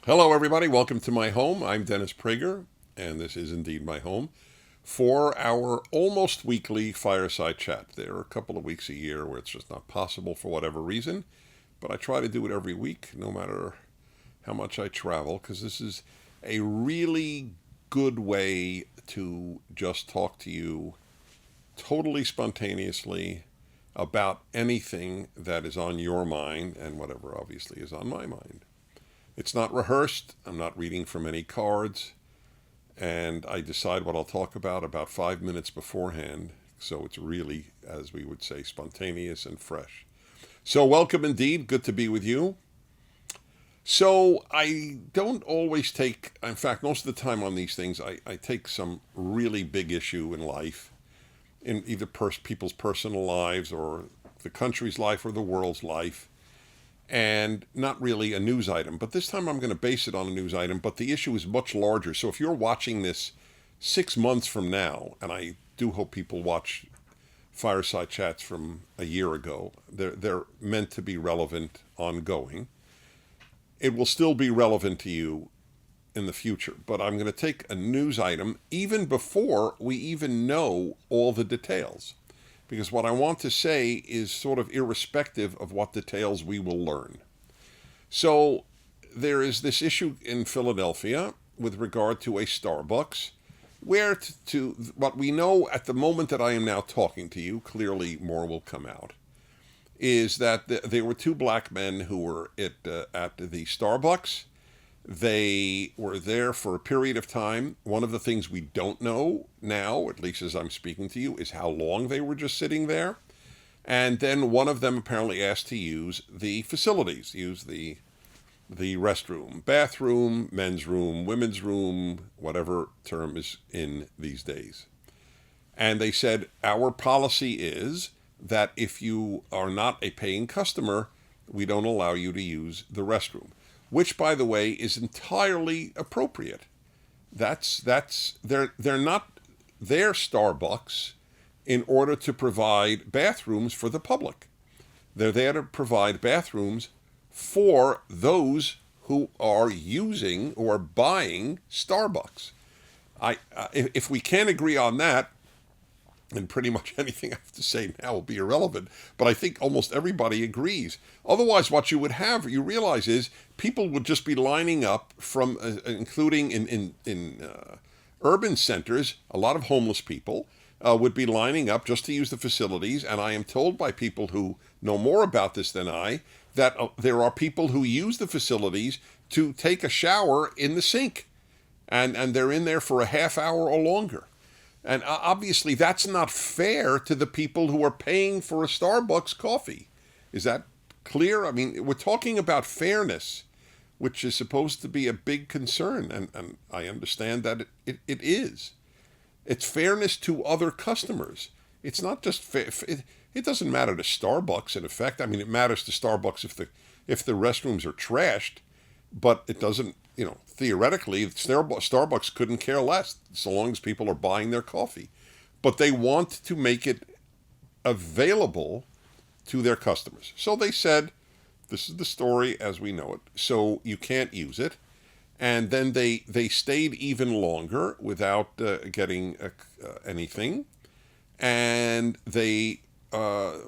Hello, everybody. Welcome to my home. I'm Dennis Prager, and this is indeed my home for our almost weekly fireside chat. There are a couple of weeks a year where it's just not possible for whatever reason, but I try to do it every week, no matter how much I travel, because this is a really good way to just talk to you totally spontaneously about anything that is on your mind and whatever obviously is on my mind. It's not rehearsed. I'm not reading from any cards. And I decide what I'll talk about 5 minutes beforehand. So it's really, as we would say, spontaneous and fresh. So welcome indeed. Good to be with you. So I don't always take, in fact, most of the time on these things, I take some really big issue in life, in either people's personal lives or the country's life or the world's life, and not really a news item. But this time I'm going to base it on a news item, but the issue is much larger. So if you're watching this 6 months from now, and I do hope people watch fireside chats from a year ago, they're meant to be relevant ongoing. It will still be relevant to you in the future, but I'm going to take a news item even before we even know all the details. Because what I want to say is sort of irrespective of what details we will learn. So there is this issue in Philadelphia with regard to a Starbucks, where to what we know at the moment that I am now talking to you, clearly more will come out, is that there were two black men who were at the Starbucks. They were there for a period of time. One of the things we don't know now, at least as I'm speaking to you, is how long they were just sitting there. And then one of them apparently asked to use the facilities, use the restroom, bathroom, men's room, women's room, whatever term is in these days. And they said, our policy is that if you are not a paying customer, we don't allow you to use the restroom. Which, by the way, is entirely appropriate. They're not their Starbucks in order to provide bathrooms for the public. They're there to provide bathrooms for those who are using or buying Starbucks. If we can't agree on that, and pretty much anything I have to say now will be irrelevant, but I think almost everybody agrees. Otherwise, what you would have, you realize, is people would just be lining up from, including in urban centers, a lot of homeless people would be lining up just to use the facilities. And I am told by people who know more about this than I, that there are people who use the facilities to take a shower in the sink. And they're in there for a half hour or longer. And obviously, that's not fair to the people who are paying for a Starbucks coffee. Is that clear? I mean, we're talking about fairness, which is supposed to be a big concern. And I understand that it is. It's fairness to other customers. It's not just fair. It doesn't matter to Starbucks, in effect. I mean, it matters to Starbucks if the restrooms are trashed, but it doesn't. Theoretically, Starbucks couldn't care less so long as people are buying their coffee. But they want to make it available to their customers. So they said, this is the story as we know it, so you can't use it. And then they stayed even longer without getting anything. And they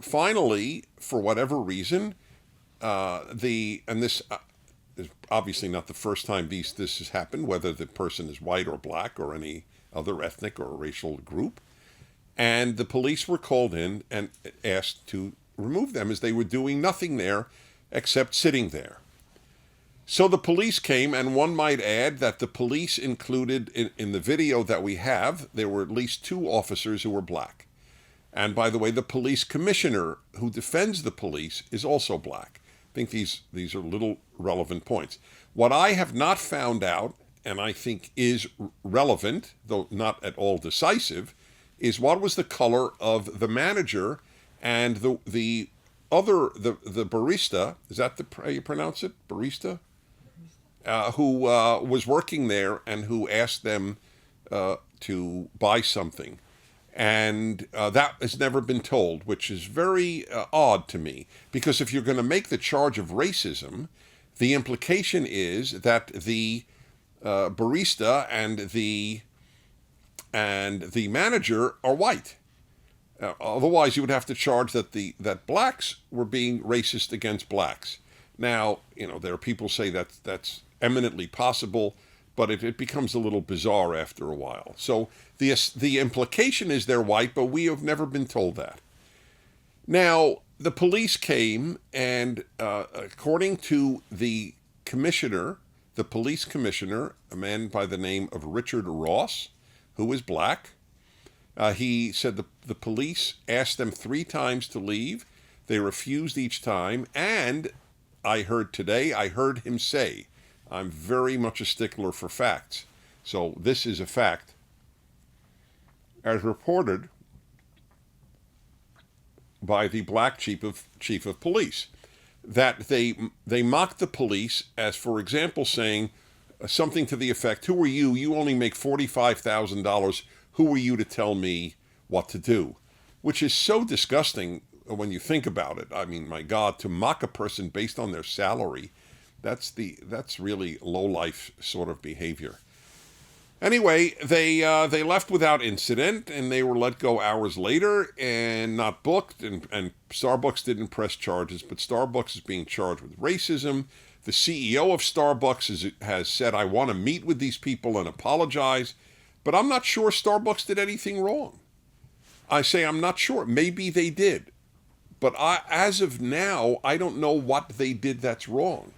finally, for whatever reason, this is obviously not the first time this has happened, whether the person is white or black or any other ethnic or racial group. And the police were called in and asked to remove them, as they were doing nothing there except sitting there. So the police came, and one might add that the police included, in the video that we have, there were at least two officers who were black. And by the way, the police commissioner who defends the police is also black. I think these are little relevant points. What I have not found out, and I think is relevant, though not at all decisive, is what was the color of the manager and the barista. Is that how you pronounce it? Barista? Who was working there and who asked them to buy something. And that has never been told, which is very odd to me. Because if you're going to make the charge of racism, The implication is that the barista and the manager are white. Otherwise, you would have to charge that blacks were being racist against blacks. Now, there are people say that's eminently possible, but it becomes a little bizarre after a while. So the implication is they're white, but we have never been told that. Now, the police came, and according to the police commissioner, a man by the name of Richard Ross, who is black, he said the police asked them 3 times to leave. They refused each time, and I heard him say, I'm very much a stickler for facts. So this is a fact. As reported by the black chief of police, that they mocked the police as, for example, saying something to the effect, who are you? You only make $45,000. Who are you to tell me what to do? Which is so disgusting when you think about it. I mean, my God, to mock a person based on their salary, that's really low-life sort of behavior. Anyway, they left without incident, and they were let go hours later and not booked, and Starbucks didn't press charges, but Starbucks is being charged with racism. The CEO of Starbucks has said, I want to meet with these people and apologize, but I'm not sure Starbucks did anything wrong. I say I'm not sure. Maybe they did. But as of now, I don't know what they did that's wrong.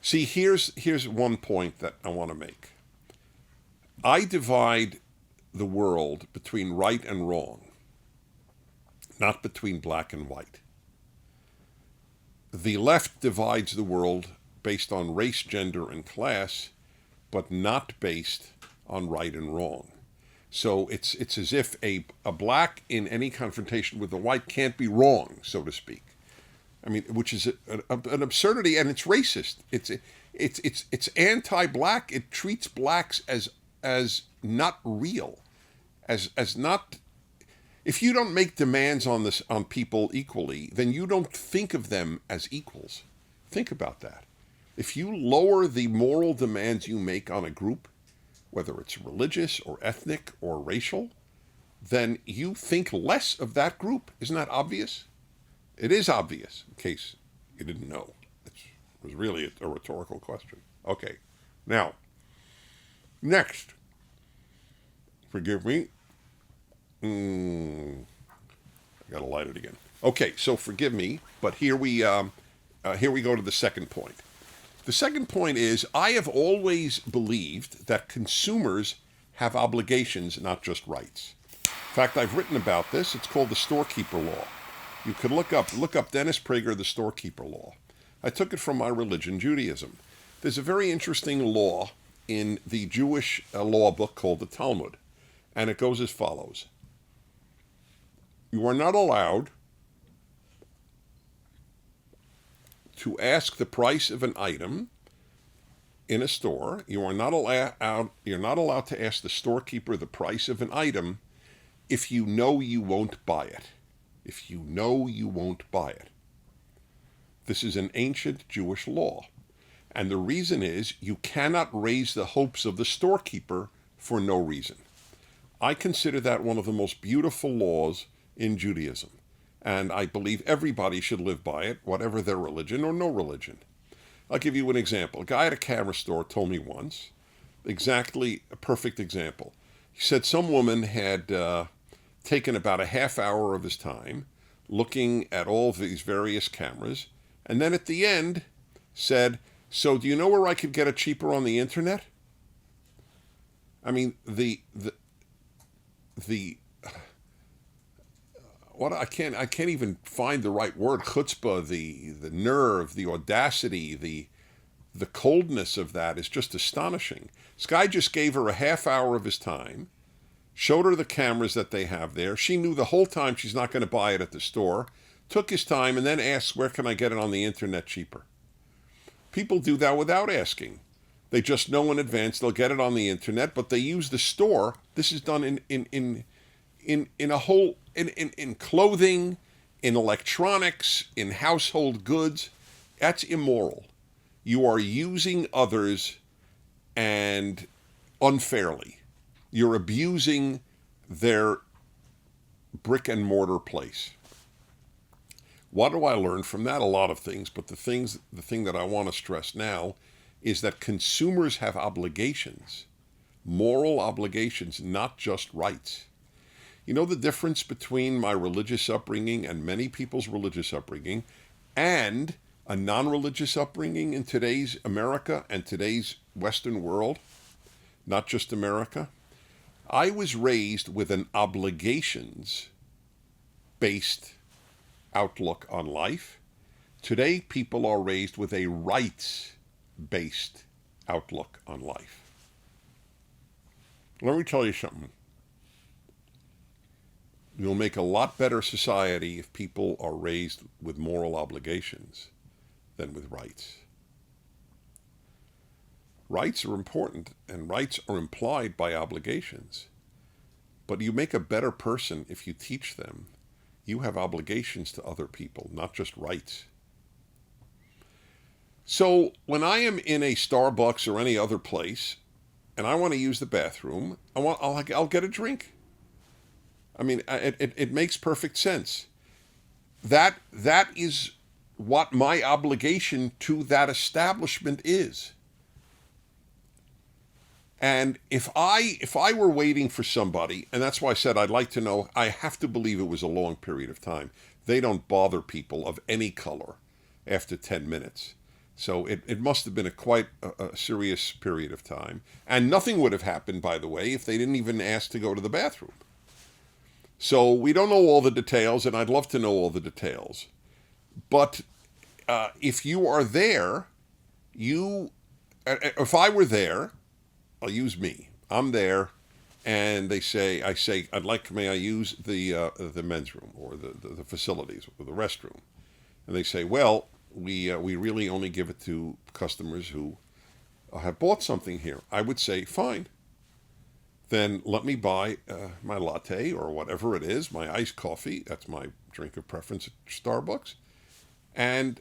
See, here's one point that I want to make. I divide the world between right and wrong, not between black and white. The left divides the world based on race, gender, and class, but not based on right and wrong. So it's as if a black in any confrontation with a white can't be wrong, so to speak. I mean, which is an absurdity, and it's racist. It's anti-black. It treats blacks as not real, as not. If you don't make demands on people equally, then you don't think of them as equals. Think about that. If you lower the moral demands you make on a group, whether it's religious or ethnic or racial, then you think less of that group. Isn't that obvious? It is obvious, in case you didn't know. It was really a rhetorical question. Okay, now, next. Forgive me. I gotta light it again. Okay, so forgive me, but here we go to the second point. The second point is, I have always believed that consumers have obligations, not just rights. In fact, I've written about this. It's called the storekeeper law. You could look up Dennis Prager, the storekeeper law. I took it from my religion, Judaism. There's a very interesting law in the Jewish law book called the Talmud, and it goes as follows. You are not allowed to ask the price of an item in a store. You're not allowed to ask the storekeeper the price of an item if you know you won't buy it. If you know you won't buy it. This is an ancient Jewish law. And the reason is you cannot raise the hopes of the storekeeper for no reason. I consider that one of the most beautiful laws in Judaism. And I believe everybody should live by it, whatever their religion or no religion. I'll give you an example. A guy at a camera store told me once, exactly a perfect example. He said some woman had taken about a half hour of his time looking at all of these various cameras, and then at the end said, so do you know where I could get it cheaper on the internet? I mean, I can't even find the right word. Chutzpah, the nerve, the audacity, the coldness of that is just astonishing. This guy just gave her a half hour of his time, showed her the cameras that they have there. She knew the whole time she's not going to buy it at the store, took his time, and then asked, where can I get it on the internet cheaper? People do that without asking. They just know in advance they'll get it on the internet, but they use the store. This is done in clothing, in electronics, in household goods. That's immoral. you are using others and unfairly. You're abusing their brick and mortar place. What do I learn from that? A lot of things, but the thing that I want to stress now is that consumers have obligations, moral obligations, not just rights. You know the difference between my religious upbringing and many people's religious upbringing and a non-religious upbringing in today's America and today's Western world, not just America? I was raised with an obligations-based outlook on life. Today, people are raised with a rights-based outlook on life. Let me tell you something. You'll make a lot better society if people are raised with moral obligations than with rights. Rights are important, and rights are implied by obligations. But you make a better person if you teach them you have obligations to other people, not just rights. So when I am in a Starbucks or any other place, and I want to use the bathroom, I'll get a drink. I mean, it makes perfect sense. That is what my obligation to that establishment is. And if I were waiting for somebody, and that's why I said I'd like to know, I have to believe it was a long period of time. They don't bother people of any color after 10 minutes. So it must have been quite a serious period of time. And nothing would have happened, by the way, if they didn't even ask to go to the bathroom. So we don't know all the details, and I'd love to know all the details. But if you are there, if I were there, I'll use me. I'm there, and I say, may I use the men's room or the facilities or the restroom? And they say, well, we really only give it to customers who have bought something here. I would say, fine. Then let me buy my latte or whatever it is, my iced coffee. That's my drink of preference at Starbucks, and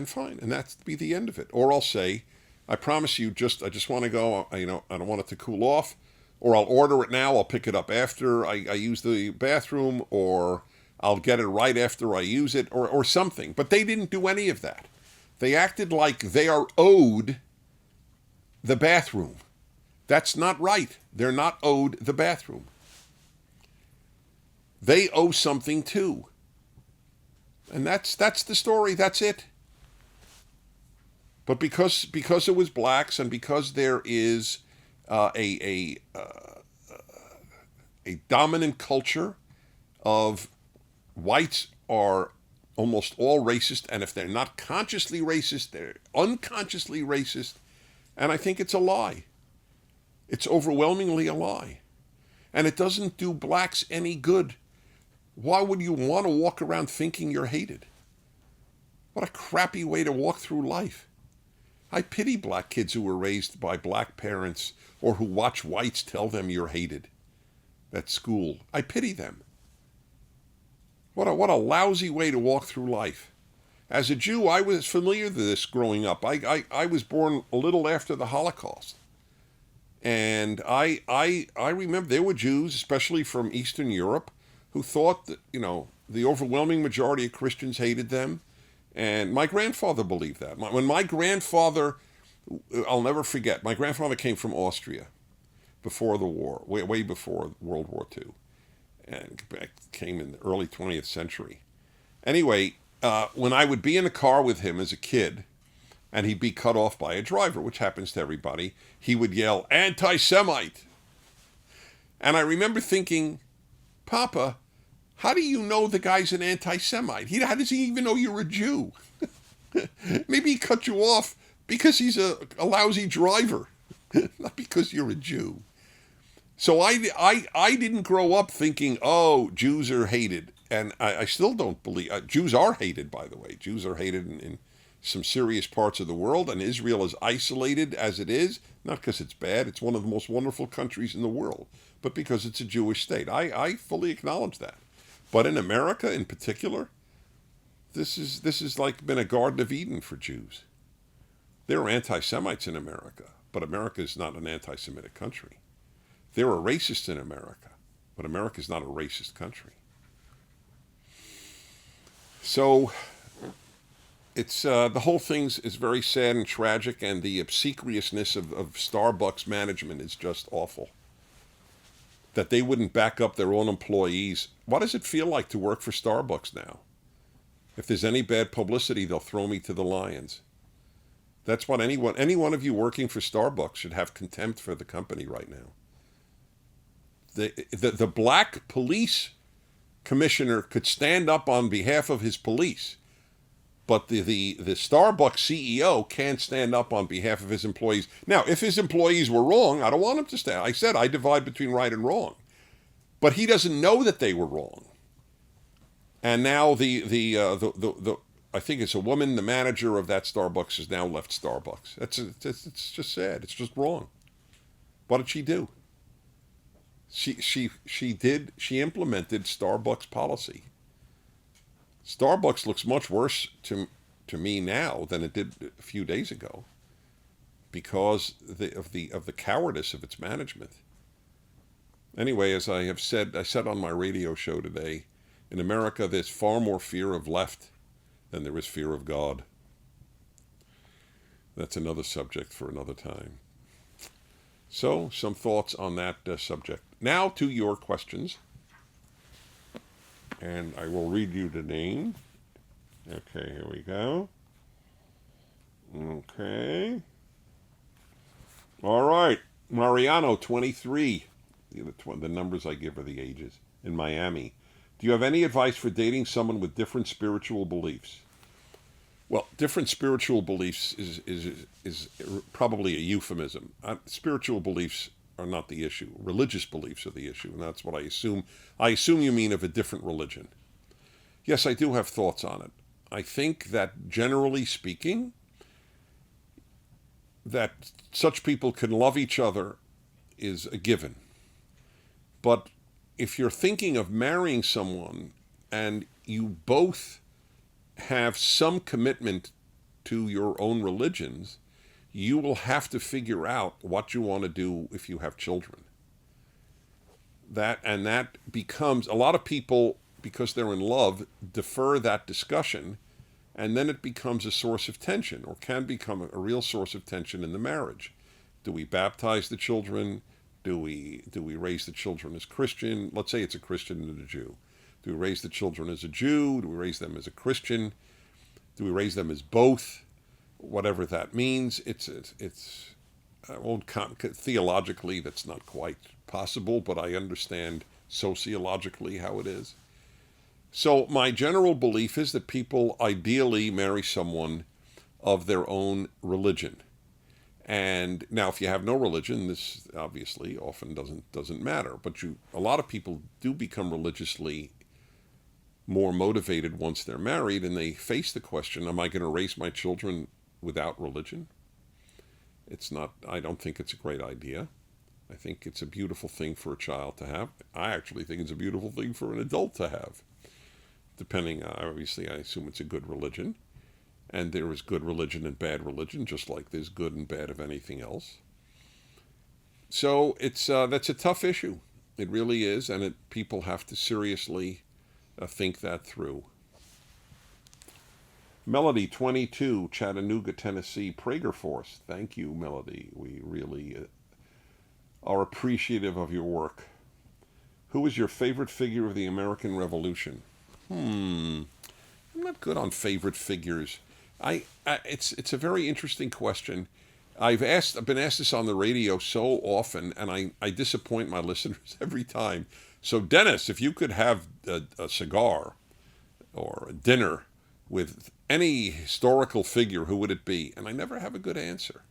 fine, and that's be the end of it. Or I'll say, I promise you, I just want to go. I don't want it to cool off, or I'll order it now. I'll pick it up after I use the bathroom, or I'll get it right after I use it, or something. But they didn't do any of that. They acted like they are owed the bathroom. That's not right. They're not owed the bathroom. They owe something too. And that's the story. That's it. But because it was blacks, and because there is a dominant culture of whites are almost all racist, and if they're not consciously racist, they're unconsciously racist, and I think it's a lie. It's overwhelmingly a lie. And it doesn't do blacks any good. Why would you want to walk around thinking you're hated? What a crappy way to walk through life. I pity black kids who were raised by black parents or who watch whites tell them you're hated at school. I pity them. What a lousy way to walk through life. As a Jew, I was familiar with this growing up. I was born a little after the Holocaust. And I remember there were Jews, especially from Eastern Europe, who thought that, the overwhelming majority of Christians hated them. And my grandfather believed that. When my grandfather, I'll never forget, my grandfather came from Austria before the war, way before World War II, and came in the early 20th century. Anyway, when I would be in a car with him as a kid, and he'd be cut off by a driver, which happens to everybody, he would yell, "Anti-Semite!" And I remember thinking, Papa, how do you know the guy's an anti-Semite? How does he even know you're a Jew? Maybe he cut you off because he's a lousy driver, not because you're a Jew. So I didn't grow up thinking, oh, Jews are hated. And I still don't believe, Jews are hated, by the way. Jews are hated in some serious parts of the world, and Israel is isolated as it is, not because it's bad, it's one of the most wonderful countries in the world, but because it's a Jewish state. I fully acknowledge that. But in America in particular, this is like been a Garden of Eden for Jews. There are anti-Semites in America, but America is not an anti-Semitic country. There are racists in America, but America is not a racist country. So it's the whole thing is very sad and tragic, and the obsequiousness of Starbucks management is just awful. That they wouldn't back up their own employees. What does it feel like to work for Starbucks now? If there's any bad publicity, they'll throw me to the lions. That's what any one of you working for Starbucks should have contempt for the company right now. The black police commissioner could stand up on behalf of his police, but the Starbucks CEO can't stand up on behalf of his employees. Now, if his employees were wrong, I don't want him to stand. I said I divide between right and wrong, but he doesn't know that they were wrong. And now the I think it's a woman, the manager of that Starbucks, has now left Starbucks. It's just sad. It's just wrong. What did she do? She implemented Starbucks policy. Starbucks looks much worse to me now than it did a few days ago, because of the cowardice of its management. Anyway, as I said on my radio show today, in America there's far more fear of left than there is fear of God. That's another subject for another time. So, some thoughts on that subject. Now to your questions. And I will read you the name. Okay, here we go. Okay. All right. Mariano, 23. The numbers I give are the ages. In Miami. Do you have any advice for dating someone with different spiritual beliefs? Well, different spiritual beliefs is probably a euphemism. Spiritual beliefs are not the issue. Religious beliefs are the issue, and that's what I assume. I assume you mean of a different religion. Yes, I do have thoughts on it. I think that generally speaking, that such people can love each other is a given. But if you're thinking of marrying someone and you both have some commitment to your own religions, you will have to figure out what you want to do if you have children. That becomes, a lot of people, because they're in love, defer that discussion, and then it becomes a source of tension, or can become a real source of tension in the marriage. Do we baptize the children? Do we raise the children as Christian? Let's say it's a Christian and a Jew. Do we raise the children as a Jew? Do we raise them as a Christian? Do we raise them as both? Whatever that means, I won't theologically, that's not quite possible, but I understand sociologically how it is. So my general belief is that people ideally marry someone of their own religion. And now, if you have no religion, this obviously often doesn't matter. But a lot of people do become religiously more motivated once they're married, and they face the question, am I going to raise my children without religion? I don't think it's a great idea. I think it's a beautiful thing for a child to have. I actually think it's a beautiful thing for an adult to have. Depending, obviously, I assume it's a good religion. And there is good religion and bad religion, just like there's good and bad of anything else. So that's a tough issue. It really is, and people have to seriously think that through. Melody, 22, Chattanooga, Tennessee, Prager Force. Thank you, Melody. We really are appreciative of your work. Who is your favorite figure of the American Revolution? I'm not good on favorite figures. It's a very interesting question. I've been asked this on the radio so often, and I disappoint my listeners every time. So, Dennis, if you could have a cigar or a dinner with any historical figure, who would it be? And I never have a good answer.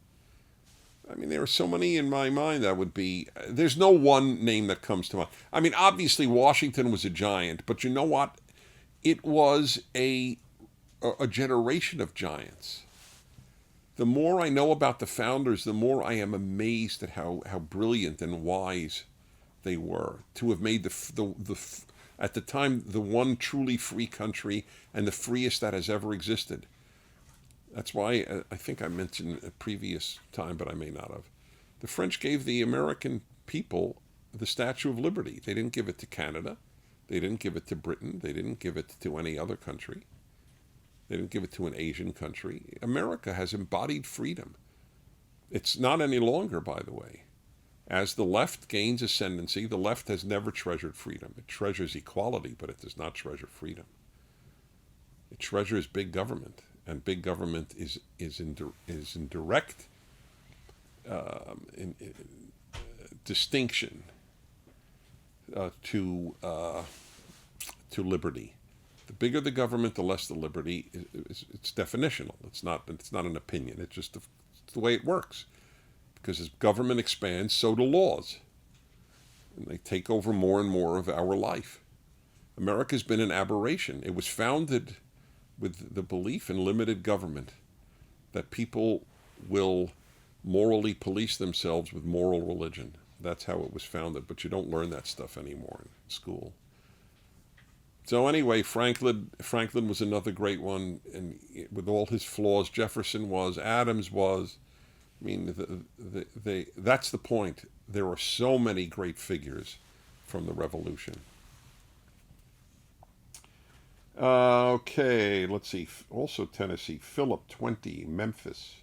I mean, there are so many in my mind that would be. There's no one name that comes to mind. I mean, obviously Washington was a giant, but you know what? It was a generation of giants. The more I know about the founders, the more I am amazed at how brilliant and wise they were to have made at the time the one truly free country and the freest that has ever existed. That's why I think I mentioned a previous time, but I may not have. The French gave the American people the Statue of Liberty. They didn't give it to Canada. They didn't give it to Britain. They didn't give it to any other country. They didn't give it to an Asian country. America has embodied freedom. It's not any longer, by the way. As the left gains ascendancy, the left has never treasured freedom. It treasures equality, but it does not treasure freedom. It treasures big government, and big government is in direct distinction to liberty. The bigger the government, the less the liberty. It's definitional. It's not an opinion. It's just the way it works. Because as government expands, so do laws. And they take over more and more of our life. America's been an aberration. It was founded with the belief in limited government, that people will morally police themselves with moral religion. That's how it was founded. But you don't learn that stuff anymore in school. So anyway, Franklin was another great one. And with all his flaws, Jefferson was, Adams was. I mean, that's the point. There are so many great figures from the Revolution. Okay, let's see. Also Tennessee, Philip, 20, Memphis.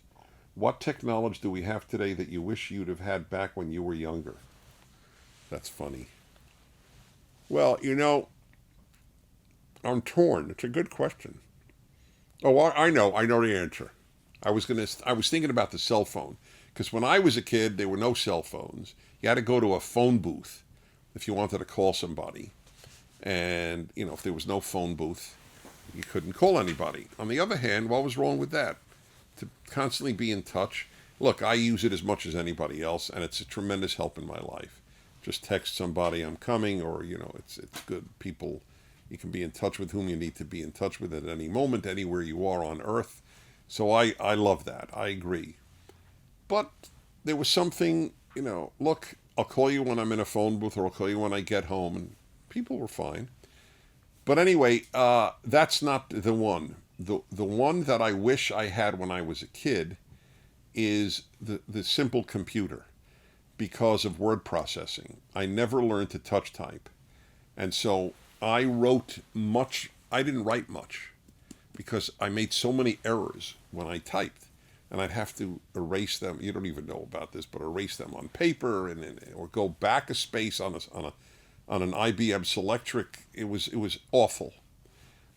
What technology do we have today that you wish you'd have had back when you were younger? That's funny. Well, I'm torn. It's a good question. Oh, I know the answer. I was thinking about the cell phone, because when I was a kid, there were no cell phones. You had to go to a phone booth if you wanted to call somebody. And, if there was no phone booth, you couldn't call anybody. On the other hand, what was wrong with that? To constantly be in touch. Look, I use it as much as anybody else, and it's a tremendous help in my life. Just text somebody I'm coming, or, it's good. People, you can be in touch with whom you need to be in touch with at any moment, anywhere you are on Earth. So I love that. I agree. But there was something, look, I'll call you when I'm in a phone booth, or I'll call you when I get home. And people were fine. But anyway, that's not the one. The one that I wish I had when I was a kid is the simple computer, because of word processing. I never learned to touch type. And so I didn't write much, because I made so many errors when I typed, and I'd have to erase them. You don't even know about this, but erase them on paper, or go back a space on an IBM Selectric. It was awful.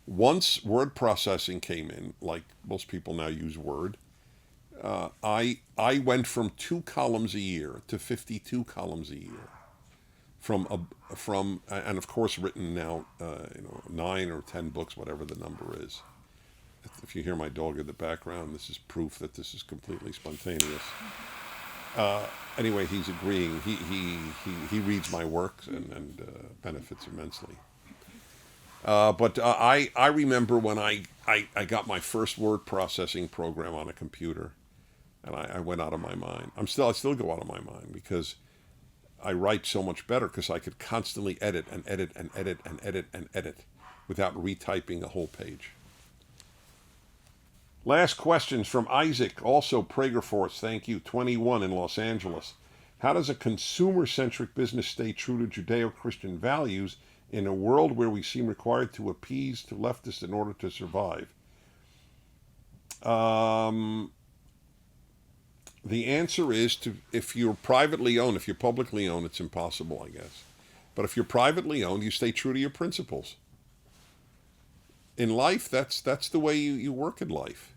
Once word processing came in, like most people now use Word, I went from 2 columns a year to 52 columns a year. And of course written now, 9 or 10 books, whatever the number is. If you hear my dog in the background, this is proof that this is completely spontaneous. Anyway, he's agreeing. He reads my work and benefits immensely. But I remember when I got my first word processing program on a computer, and I went out of my mind. I still go out of my mind, because I write so much better, because I could constantly edit and edit and edit and edit and edit without retyping a whole page. Last questions from Isaac, also Prager Force, thank you, 21 in Los Angeles. How does a consumer-centric business stay true to Judeo-Christian values in a world where we seem required to appease to leftists in order to survive? The answer is if you're privately owned, if you're publicly owned, it's impossible, I guess. But if you're privately owned, you stay true to your principles. In life, that's the way you work in life.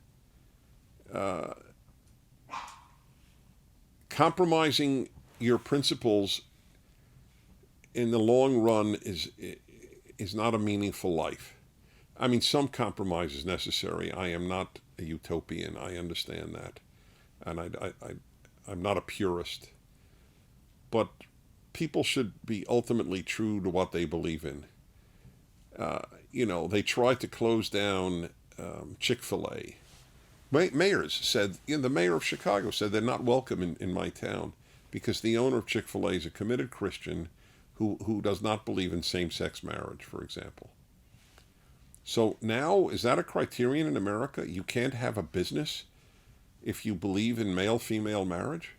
Compromising your principles in the long run is not a meaningful life. I mean, some compromise is necessary. I am not a utopian. I understand that. And I'm not a purist. But people should be ultimately true to what they believe in. They tried to close down Chick-fil-A. Mayors said, the mayor of Chicago said they're not welcome in my town, because the owner of Chick-fil-A is a committed Christian who does not believe in same-sex marriage, for example. So now, is that a criterion in America? You can't have a business if you believe in male-female marriage?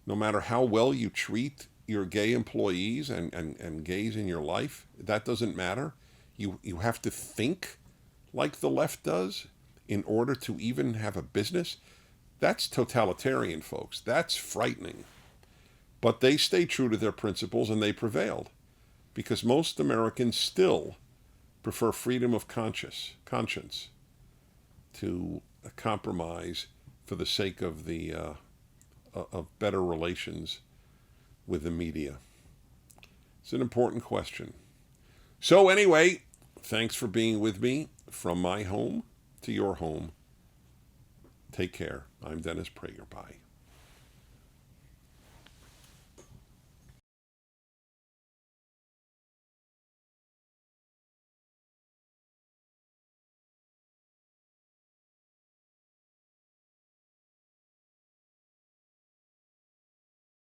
No matter how well you treat your gay employees and gays in your life, that doesn't matter. You have to think like the left does in order to even have a business. That's totalitarian, folks. That's frightening. But they stay true to their principles and they prevailed because most Americans still prefer freedom of conscience to a compromise for the sake of of better relations with the media. It's an important question. So anyway, thanks for being with me from my home to your home. Take care. I'm Dennis Prager. Bye.